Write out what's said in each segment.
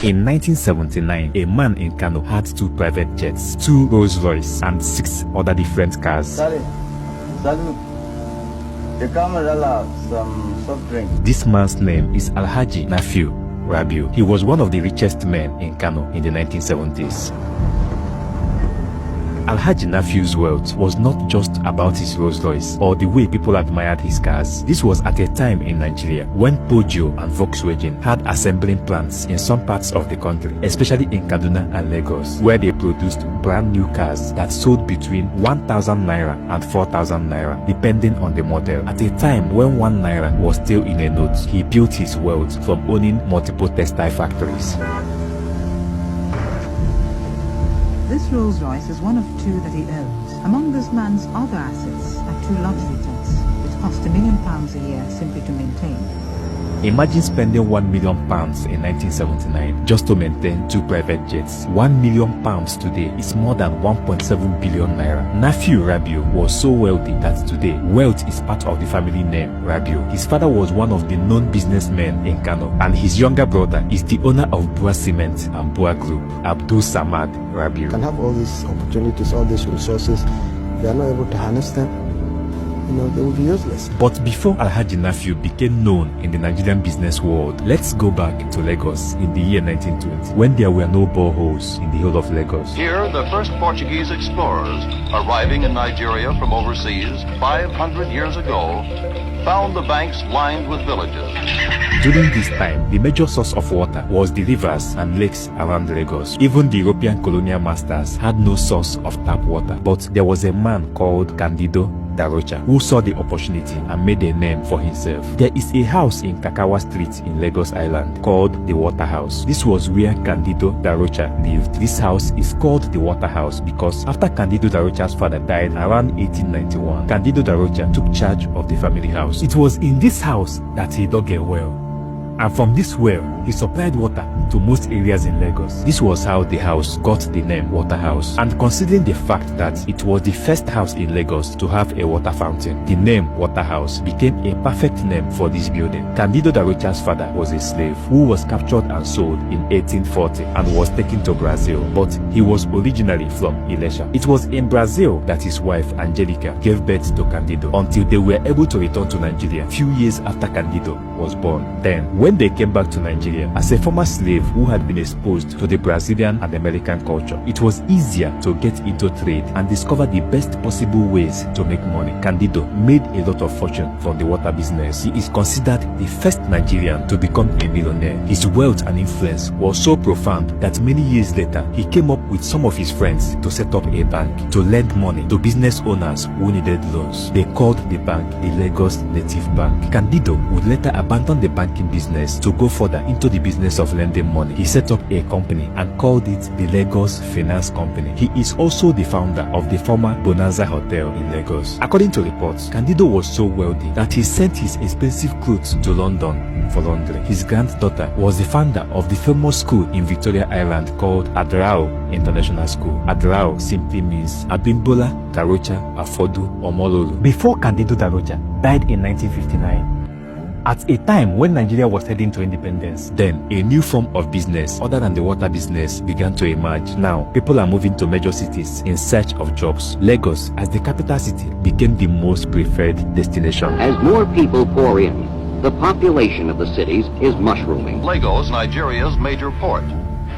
In 1979, a man in Kano had 2 private jets, 2 Rolls-Royce, and 6 other different cars. Sorry. Salut. The camera some soft drink. This man's name is Alhaji Nafiu Rabiu. He was one of the richest men in Kano in the 1970s. Alhaji Nafiu's wealth was not just about his Rolls-Royce or the way people admired his cars. This was at a time in Nigeria when Peugeot and Volkswagen had assembling plants in some parts of the country, especially in Kaduna and Lagos, where they produced brand new cars that sold between 1,000 naira and 4,000 naira, depending on the model. At a time when 1 naira was still in a note, he built his wealth from owning multiple textile factories. This Rolls-Royce is one of 2 that he owns. Among this man's other assets are 2 luxury jets, which cost £1 million a year simply to maintain. Imagine spending £1 million in 1979 just to maintain 2 private jets. £1 million today is more than 1.7 billion naira. Nafiu Rabiu was so wealthy that today, wealth is part of the family name Rabiu. His father was one of the known businessmen in Kano, and his younger brother is the owner of Bua Cement and Bua Group, Abdul Samad Rabiu. Can have all these opportunities, all these resources. They are not able to harness them. They will be useless. But before Alhaji Nafiu became known in the Nigerian business world, let's go back to Lagos in the year 1920, when there were no boreholes in the whole of Lagos. Here, the first Portuguese explorers, arriving in Nigeria from overseas 500 years ago, found the banks lined with villages. During this time, the major source of water was the rivers and lakes around Lagos. Even the European colonial masters had no source of tap water. But there was a man called Candido Darocha who saw the opportunity and made a name for himself. There is a house in Kakawa Street in Lagos Island called the Water House. This was where Candido Darocha lived. This house is called the Water House because after Candido Darocha's father died around 1891, Candido Darocha took charge of the family house. It was in this house that he dug a well. And from this well, he supplied water to most areas in Lagos. This was how the house got the name Water House. And considering the fact that it was the first house in Lagos to have a water fountain, the name Water House became a perfect name for this building. Candido Darocha's father was a slave who was captured and sold in 1840 and was taken to Brazil, but he was originally from Ilesha. It was in Brazil that his wife Angelica gave birth to Candido until they were able to return to Nigeria a few years after Candido was born. Then, when they came back to Nigeria, as a former slave who had been exposed to the Brazilian and American culture, it was easier to get into trade and discover the best possible ways to make money. Candido made a lot of fortune from the water business. He is considered the first Nigerian to become a millionaire. His wealth and influence was so profound that many years later, he came up with some of his friends to set up a bank to lend money to business owners who needed loans. They called the bank the Lagos Native Bank. Candido would later abandon the banking business to go further into the business of lending money. He set up a company and called it the Lagos Finance Company. He is also the founder of the former Bonanza Hotel in Lagos. According to reports, Candido was so wealthy that he sent his expensive clothes to London for laundry. His granddaughter was the founder of the famous school in Victoria Island called Adrao International School. Adrao simply means Abimbola Darocha Afodu Omololu. Before Candido Darocha died in 1959, at a time when Nigeria was heading to independence, then a new form of business other than the water business began to emerge. Now, people are moving to major cities in search of jobs. Lagos, as the capital city, became the most preferred destination. As more people pour in, the population of the cities is mushrooming. Lagos, Nigeria's major port,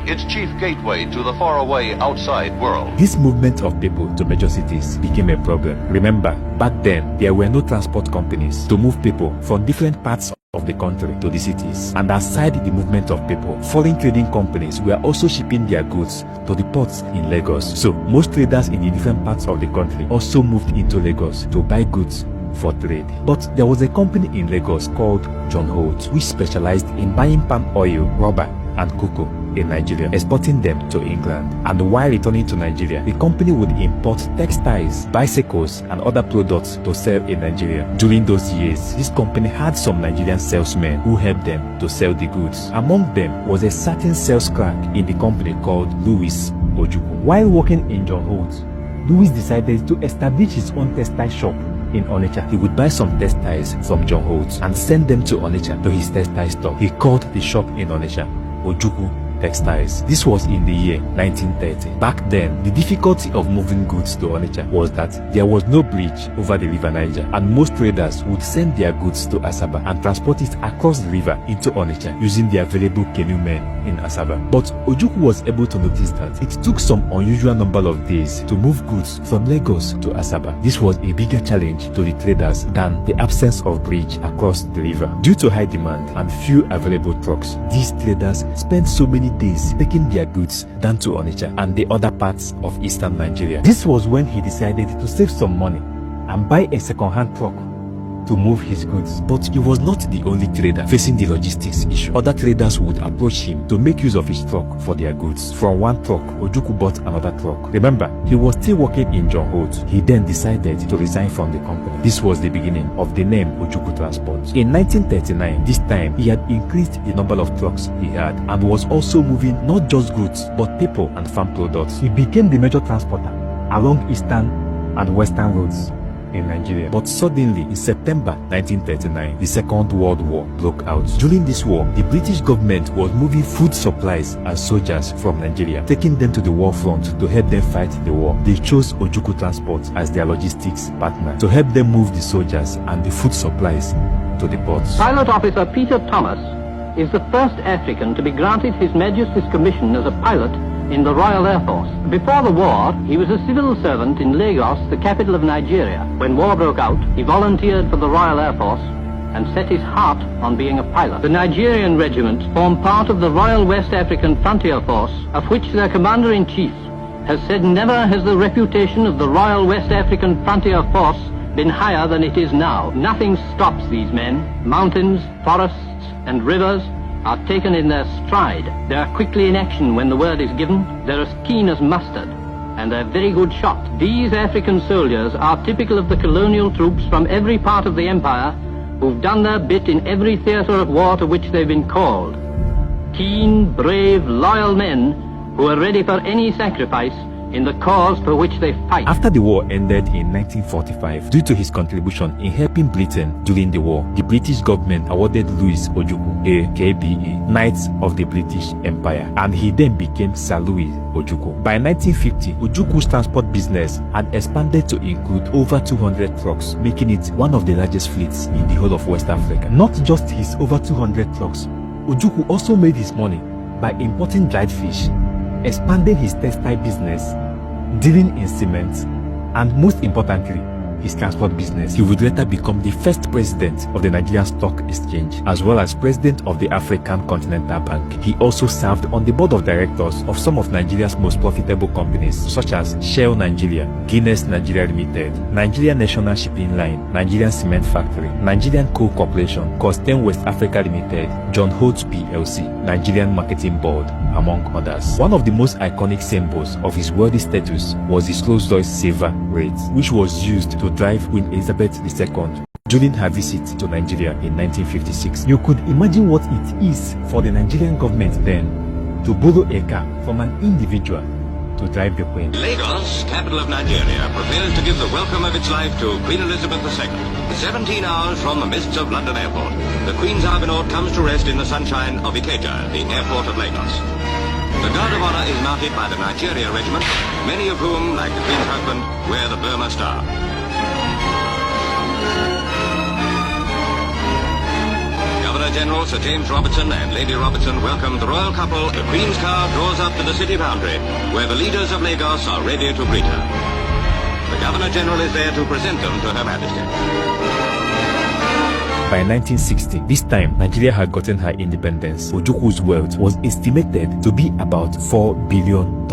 its chief gateway to the faraway outside world. This movement of people to major cities became a problem. Remember, back then, there were no transport companies to move people from different parts of the country to the cities. And aside the movement of people, foreign trading companies were also shipping their goods to the ports in Lagos. So, most traders in the different parts of the country also moved into Lagos to buy goods for trade. But there was a company in Lagos called John Holt, which specialized in buying palm oil, rubber, and cocoa in Nigeria, exporting them to England. And while returning to Nigeria, the company would import textiles, bicycles, and other products to sell in Nigeria. During those years, this company had some Nigerian salesmen who helped them to sell the goods. Among them was a certain sales clerk in the company called Louis Ojukwu. While working in John Holt, Louis decided to establish his own textile shop in Onitsha. He would buy some textiles from John Holt and send them to Onitsha to his textile store. He called the shop in Onitsha Ojukwu textiles. This was in the year 1930. Back then, the difficulty of moving goods to Onitsha was that there was no bridge over the river Niger, and most traders would send their goods to Asaba and transport it across the river into Onitsha using the available canoe men in Asaba. But Ojukwu was able to notice that it took some unusual number of days to move goods from Lagos to Asaba. This was a bigger challenge to the traders than the absence of bridge across the river. Due to high demand and few available trucks, these traders spent so many days taking their goods down to Onitsha and the other parts of eastern Nigeria. This was when he decided to save some money and buy a second-hand truck to move his goods. But he was not the only trader facing the logistics issue. Other traders would approach him to make use of his truck for their goods. From one truck, Ojukwu bought another truck. Remember, he was still working in John Holt. He then decided to resign from the company. This was the beginning of the name Ojukwu Transport. In 1939, this time, he had increased the number of trucks he had and was also moving not just goods, but people and farm products. He became the major transporter along eastern and western roads in Nigeria. But suddenly, in September 1939, the Second World War broke out. During this war, the British government was moving food supplies and soldiers from Nigeria, taking them to the war front to help them fight the war. They chose Ojukwu Transport as their logistics partner to help them move the soldiers and the food supplies to the ports. Pilot Officer Peter Thomas is the first African to be granted His Majesty's commission as a pilot in the Royal Air Force. Before the war, he was a civil servant in Lagos, the capital of Nigeria. When war broke out, he volunteered for the Royal Air Force and set his heart on being a pilot. The Nigerian regiment formed part of the Royal West African Frontier Force, of which their commander-in-chief has said never has the reputation of the Royal West African Frontier Force been higher than it is now. Nothing stops these men. Mountains, forests, and rivers are taken in their stride. They are quickly in action when the word is given. They're as keen as mustard, and they're very good shot. These African soldiers are typical of the colonial troops from every part of the empire who've done their bit in every theatre of war to which they've been called. Keen, brave, loyal men who are ready for any sacrifice in the cause for which they fight. After the war ended in 1945, due to his contribution in helping Britain during the war, the British government awarded Louis Ojukwu, AKBE, Knight of the British Empire, and he then became Sir Louis Ojukwu. By 1950, Ojukwu's transport business had expanded to include over 200 trucks, making it one of the largest fleets in the whole of West Africa. Not just his over 200 trucks, Ojukwu also made his money by importing dried fish, expanding his textile business, dealing in cement, and most importantly, his transport business. He would later become the first president of the Nigerian Stock Exchange, as well as president of the African Continental Bank. He also served on the board of directors of some of Nigeria's most profitable companies, such as Shell Nigeria, Guinness Nigeria Limited, Nigeria National Shipping Line, Nigerian Cement Factory, Nigerian Coal Corporation, Costain West Africa Limited, John Holt's PLC, Nigerian Marketing Board, among others. One of the most iconic symbols of his worthy status was his Rolls-Royce Silver Wraith, which was used to drive Queen Elizabeth II during her visit to Nigeria in 1956. You could imagine what it is for the Nigerian government then to borrow a car from an individual to drive the Queen. Lagos, capital of Nigeria, prepares to give the welcome of its life to Queen Elizabeth II. 17 hours from the mists of London Airport, the Queen's Argonaut comes to rest in the sunshine of Ikeja, the airport of Lagos. The guard of honor is mounted by the Nigeria regiment, many of whom, like the Queen's husband, wear the Burma star. Governor-General Sir James Robertson and Lady Robertson welcome the royal couple. The Queen's car draws up to the city boundary, where the leaders of Lagos are ready to greet her. The Governor-General is there to present them to Her Majesty. By 1960, this time Nigeria had gotten her independence. Ojukwu's wealth was estimated to be about $4 billion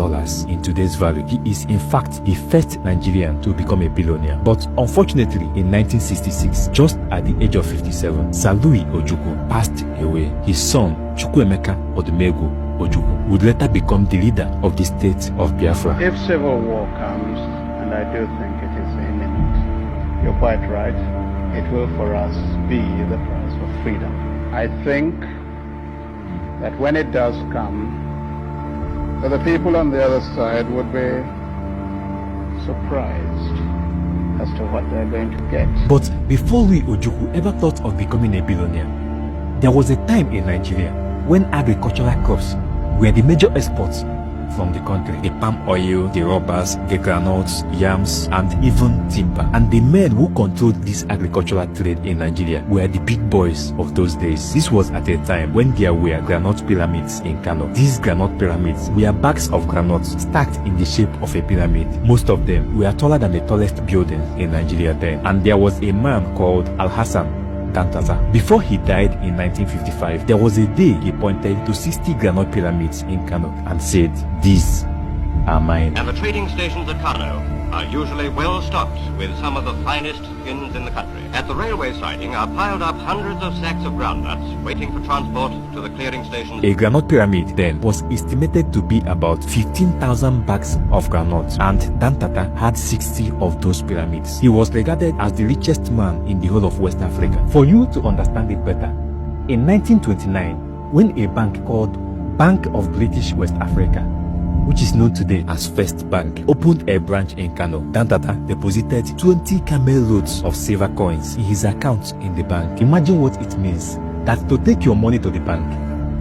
in today's value. He is in fact the first Nigerian to become a billionaire. But unfortunately, in 1966, just at the age of 57, Sir Louis Ojukwu passed away. His son, Chukwuemeka Odumegwu Ojukwu, would later become the leader of the state of Biafra. If civil war comes, and I do think it is imminent, you're quite right, it will for us be the price of freedom. I think that when it does come, that the people on the other side would be surprised as to what they're going to get. But before Louis Ojukwu ever thought of becoming a billionaire, there was a time in Nigeria when agricultural crops were the major exports from the country. The palm oil, the rubbers, the granules, yams, and even timber. And the men who controlled this agricultural trade in Nigeria were the big boys of those days. This was at a time when there were granite pyramids in Kano. These granite pyramids were bags of granules stacked in the shape of a pyramid. Most of them were taller than the tallest building in Nigeria then. And there was a man called Al-Hassan Dantata. Before he died in 1955, there was a day he pointed to 60 granite pyramids in Kano and said, "These are mine." And the trading stations at Kano are usually well stocked with some of the finest skins in the country. At the railway siding are piled up hundreds of sacks of groundnuts waiting for transport to the clearing stations. A granite pyramid then was estimated to be about 15,000 bags of groundnuts, and Dantata had 60 of those pyramids. He was regarded as the richest man in the whole of West Africa. For you to understand it better, in 1929, when a bank called Bank of British West Africa, which is known today as First Bank, opened a branch in Kano, Dantata deposited 20 camel loads of silver coins in his account in the bank. Imagine what it means that to take your money to the bank,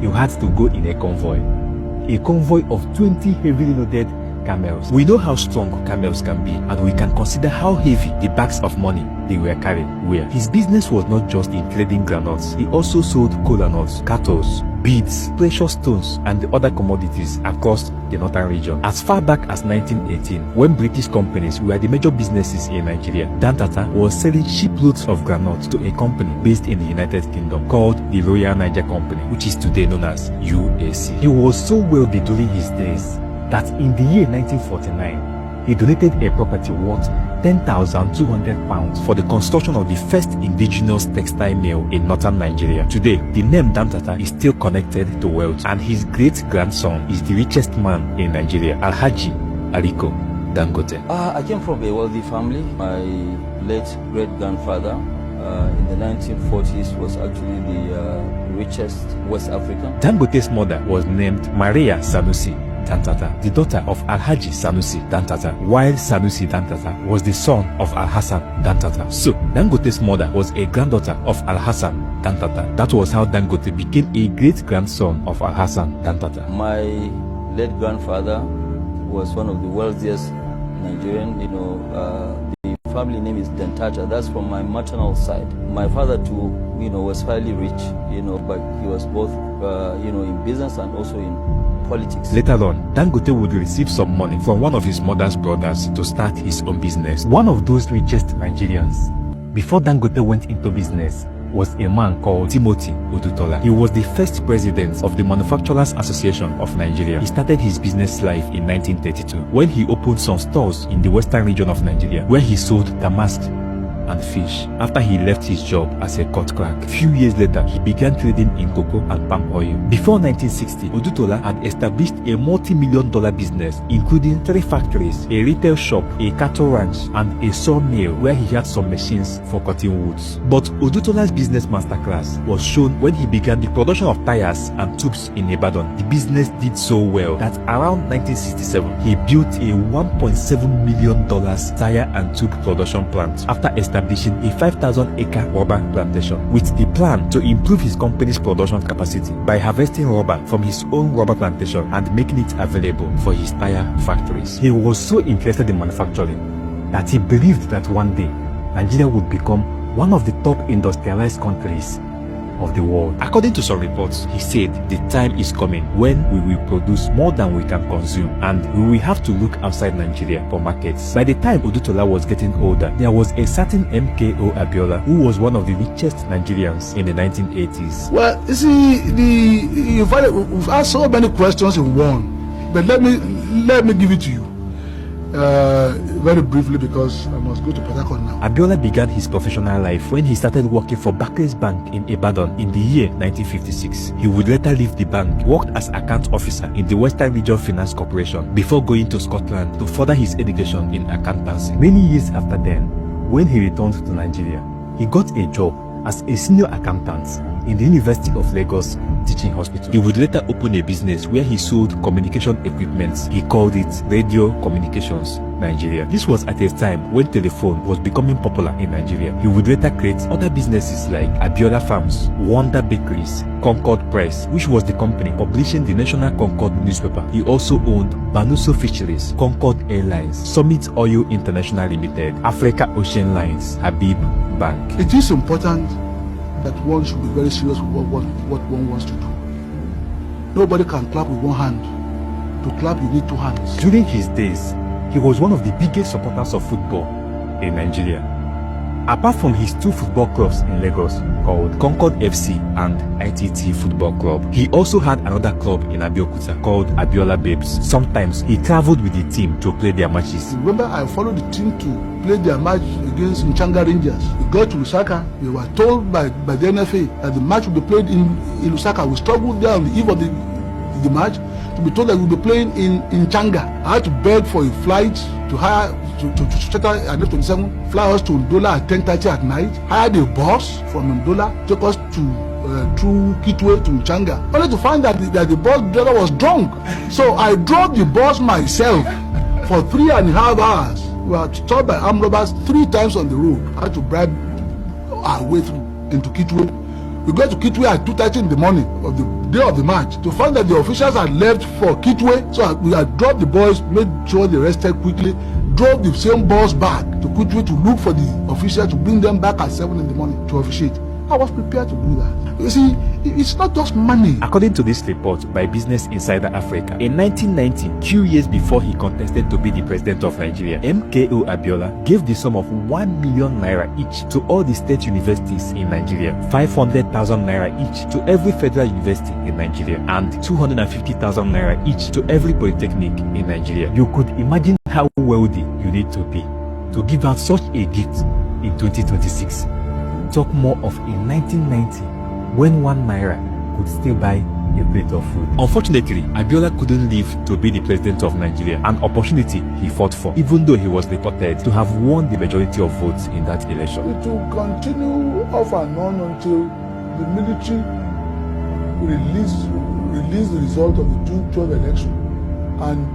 you had to go in a convoy of 20 heavily loaded camels. We know how strong camels can be, and we can consider how heavy the bags of money they were carrying were. His business was not just in trading granules. He also sold kola nuts, cattle, beads, precious stones, and the other commodities across the northern region. As far back as 1918, when British companies were the major businesses in Nigeria, Dantata was selling shiploads of granules to a company based in the United Kingdom called the Royal Niger Company, which is today known as UAC. He was so wealthy during his days that in the year 1949, he donated a property worth £10,200 for the construction of the first indigenous textile mill in northern Nigeria. Today, the name Dantata is still connected to wealth, and his great-grandson is the richest man in Nigeria, Alhaji Aliko Dangote. I came from a wealthy family. My late great-grandfather in the 1940s was actually the richest West African. Dangote's mother was named Maria Sanusi Dantata, the daughter of Alhaji Sanusi Dantata, while Sanusi Dantata was the son of Al-Hassan Dantata. So, Dangote's mother was a granddaughter of Al-Hassan Dantata. That was how Dangote became a great-grandson of Al-Hassan Dantata. My late grandfather was one of the wealthiest Nigerian, the family name is Dantata. That's from my maternal side. My father too, was fairly rich, but he was both, in business and also in politics. Later on, Dangote would receive some money from one of his mother's brothers to start his own business. One of those richest Nigerians, before Dangote went into business, was a man called Timothy Odutola. He was the first president of the Manufacturers Association of Nigeria. He started his business life in 1932 when he opened some stores in the western region of Nigeria where he sold damask and fish. After he left his job as a cut clerk, a few years later, he began trading in cocoa and palm oil. Before 1960, Odutola had established a multi-million-dollar business, including 3 factories, a retail shop, a cattle ranch, and a sawmill where he had some machines for cutting woods. But Odutola's business masterclass was shown when he began the production of tires and tubes in Ibadan. The business did so well that around 1967, he built a $1.7 million tire and tube production plant after establishing a 5,000-acre rubber plantation with the plan to improve his company's production capacity by harvesting rubber from his own rubber plantation and making it available for his tire factories. He was so interested in manufacturing that he believed that one day Nigeria would become one of the top industrialized countries of the world. According to some reports, he said the time is coming when we will produce more than we can consume and we will have to look outside Nigeria for markets. By the time Odutola was getting older, there was a certain MKO Abiola who was one of the richest Nigerians in the 1980s. Well, you see, we've asked so many questions in one, but let me give it to you. Very briefly, because I must go to Port Harcourt now. Abiola began his professional life when he started working for Barclays Bank in Ibadan in the year 1956. He would later leave the bank, worked as account officer in the Western Region Finance Corporation before going to Scotland to further his education in accountancy. Many years after then, when he returned to Nigeria, he got a job as a senior accountant in the University of Lagos Teaching Hospital. He would later open a business where he sold communication equipment. He called it Radio Communications Nigeria. This was at a time when telephone was becoming popular in Nigeria. He would later create other businesses like Abiola Farms, Wonder Bakeries, Concord Press, which was the company publishing the National Concord newspaper. He also owned Banuso Fisheries, Concord Airlines, Summit Oil International Limited, Africa Ocean Lines, Habib Bank. It is important that one should be very serious with what one wants to do. Nobody can clap with one hand. To clap, you need two hands. During his days, he was one of the biggest supporters of football in Nigeria. Apart from his two football clubs in Lagos called Concord FC and ITT Football Club, he also had another club in Abeokuta called Abiola Babes. Sometimes he traveled with the team to play their matches. Remember, I followed the team to play their match against Nchanga Rangers. We got to Lusaka. We were told by the NFA that the match would be played in Lusaka. We struggled there on the eve of the match to be told that we'll be playing in Nchanga. I had to beg for a flight to hire to charter an F-27, fly us to Ndola at 10:30 at night, hired a bus from Ndola, took us to through Kitwe to Nchanga, only to find that the bus driver was drunk. So I drove the bus myself for 3.5 hours. We were stopped by armed robbers 3 times on the road. I had to bribe our way through into Kitwe. We got to Kitwe at 2:30 in the morning of the day of the match to find that the officials had left for Kitwe. So we had dropped the boys, made sure they rested quickly, drove the same bus back to Kitwe to look for the officials to bring them back at 7 in the morning to officiate. I was prepared to do that. You see, it's not just money. According to this report by Business Insider Africa, in 1990, 2 years before he contested to be the president of Nigeria, MKO Abiola gave the sum of 1 million naira each to all the state universities in Nigeria, 500,000 naira each to every federal university in Nigeria, and 250,000 naira each to every polytechnic in Nigeria. You could imagine how wealthy you need to be to give out such a gift in 2026. Talk more of in 1990 when 1 naira could still buy a plate of food. Unfortunately, Abiola couldn't live to be the president of Nigeria, an opportunity he fought for, even though he was reported to have won the majority of votes in that election. It will continue off and on until the military release the result of the 2012 election and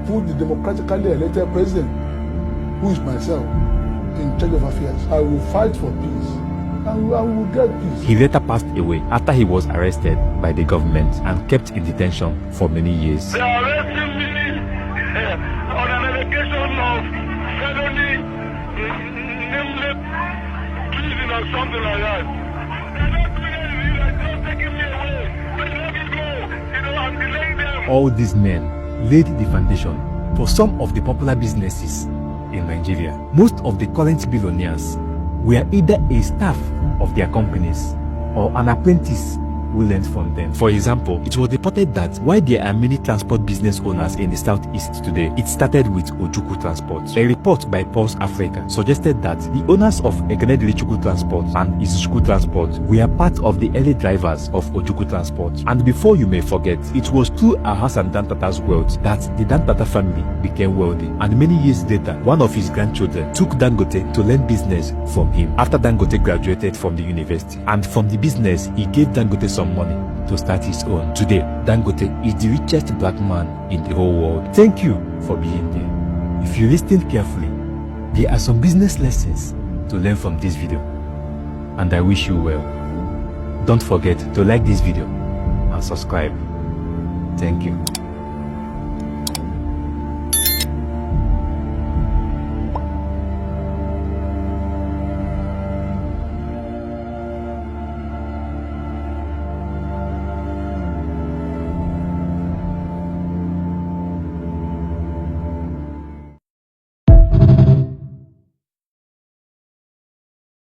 put the democratically elected president, who is myself, in charge of affairs. I will fight for peace and we will get peace. He later passed away after he was arrested by the government and kept in detention for many years. They are arresting me on an allegation of felony, nameless treason or something like that. They're not doing anything, they're just taking me away. But let me go, I'm delaying them. All these men laid the foundation for some of the popular businesses in Nigeria. Most of the current billionaires were either a staff of their companies or an apprentice who learned from them. For example, it was reported that while there are many transport business owners in the southeast today, it started with Ojukwu Transport. A report by Pulse Africa suggested that the owners of Ekenedili Chukwu Transport and Isuchukwu Transport were part of the early drivers of Ojukwu Transport. And before you may forget, it was through Ahas and Dantata's wealth that the Dantata family became wealthy. And many years later, one of his grandchildren took Dangote to learn business from him after Dangote graduated from the university. And from the business, he gave Dangote some money to start his own. Today, Dangote is the richest black man in the whole world. Thank you for being there. If you listen carefully, there are some business lessons to learn from this video, and I wish you well. Don't forget to like this video and subscribe. Thank you.